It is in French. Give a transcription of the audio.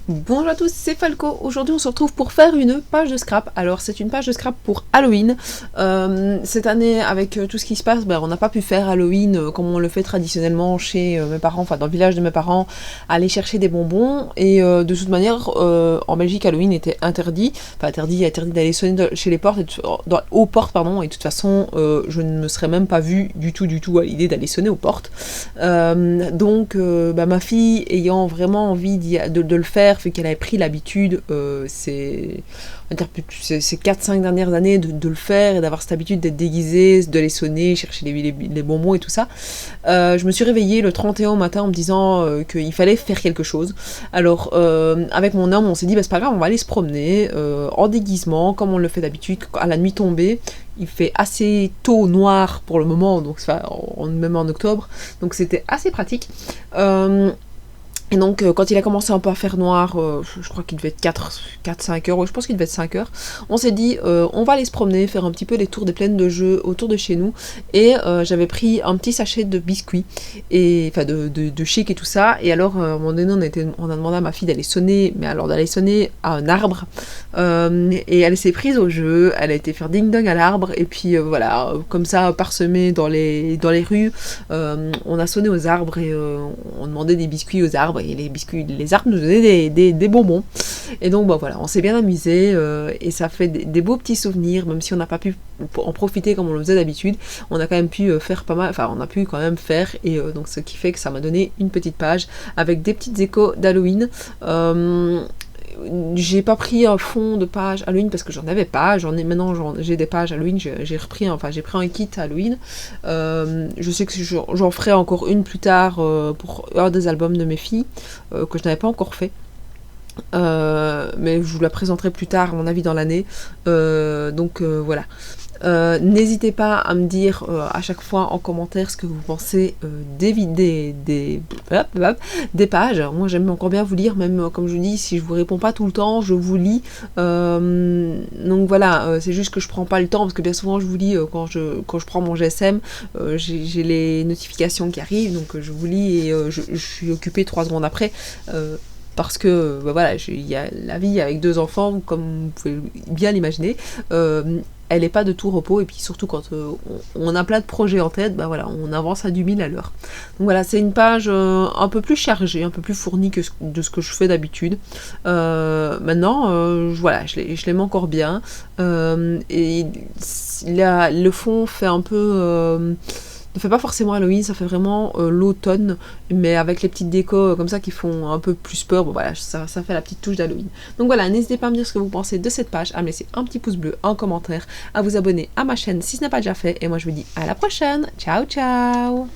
Bonjour à tous, c'est Falco. Aujourd'hui on se retrouve pour faire une page de scrap. Alors c'est une page de scrap pour Halloween. Cette année avec tout ce qui se passe, on n'a pas pu faire Halloween comme on le fait traditionnellement chez mes parents, enfin dans le village de mes parents, aller chercher des bonbons. Et de toute manière en Belgique Halloween était interdit. Enfin interdit d'aller sonner chez les portes, aux portes pardon. Et de toute façon je ne me serais même pas vue du tout à l'idée d'aller sonner aux portes. Donc ma fille ayant vraiment envie de le faire, vu qu'elle avait pris l'habitude ces 4-5 dernières années de le faire et d'avoir cette habitude d'être déguisée, de les sonner, chercher les bonbons et tout ça, je me suis réveillée le 31 au matin en me disant qu'il fallait faire quelque chose. Alors avec mon homme on s'est dit c'est pas grave, on va aller se promener en déguisement comme on le fait d'habitude à la nuit tombée. Il fait assez tôt noir pour le moment, donc même en octobre, donc c'était assez pratique. Et donc quand il a commencé un peu à faire noir, je crois qu'il devait être 4-5 heures, ouais, je pense qu'il devait être 5 heures, on s'est dit on va aller se promener, faire un petit peu les tours des plaines de jeux autour de chez nous, et j'avais pris un petit sachet de biscuits, et enfin de chic et tout ça, et alors à un moment donné on a demandé à ma fille d'aller sonner, mais alors d'aller sonner à un arbre, et elle s'est prise au jeu, elle a été faire ding-dong à l'arbre, et puis voilà, comme ça, parsemé dans les rues, on a sonné aux arbres, et on demandait des biscuits aux arbres, et les arbres nous donnaient des bonbons. Et donc voilà, on s'est bien amusé, et ça fait des beaux petits souvenirs, même si on n'a pas pu en profiter comme on le faisait d'habitude, on a quand même pu faire pas mal, enfin on a pu quand même faire, et donc ce qui fait que ça m'a donné une petite page avec des petites échos d'Halloween. J'ai pas pris un fond de page Halloween parce que j'en avais pas, j'ai des pages Halloween, j'ai pris un kit Halloween. Je sais que j'en ferai encore une plus tard pour un des albums de mes filles que je n'avais pas encore fait. Mais je vous la présenterai plus tard à mon avis dans l'année, donc voilà. N'hésitez pas à me dire à chaque fois en commentaire ce que vous pensez des pages. Moi j'aime encore bien vous lire, même comme je vous dis, si je vous réponds pas tout le temps, je vous lis. Donc voilà, c'est juste que je prends pas le temps, parce que bien souvent je vous lis quand je prends mon GSM, j'ai les notifications qui arrivent, donc je vous lis, et je suis occupée 3 secondes après. Parce que voilà, il y a la vie avec 2 enfants, comme vous pouvez bien l'imaginer, elle n'est pas de tout repos, et puis surtout quand on a plein de projets en tête, voilà, on avance à du 1000 à l'heure. Donc voilà, c'est une page un peu plus chargée, un peu plus fournie que de ce que je fais d'habitude. Maintenant, voilà, je l'aime encore bien, et le fond fait un peu... ne fait pas forcément Halloween, ça fait vraiment l'automne, mais avec les petites décos comme ça qui font un peu plus peur, voilà, ça fait la petite touche d'Halloween. Donc voilà, n'hésitez pas à me dire ce que vous pensez de cette page, à me laisser un petit pouce bleu, un commentaire, à vous abonner à ma chaîne si ce n'est pas déjà fait, et moi je vous dis à la prochaine, ciao ciao.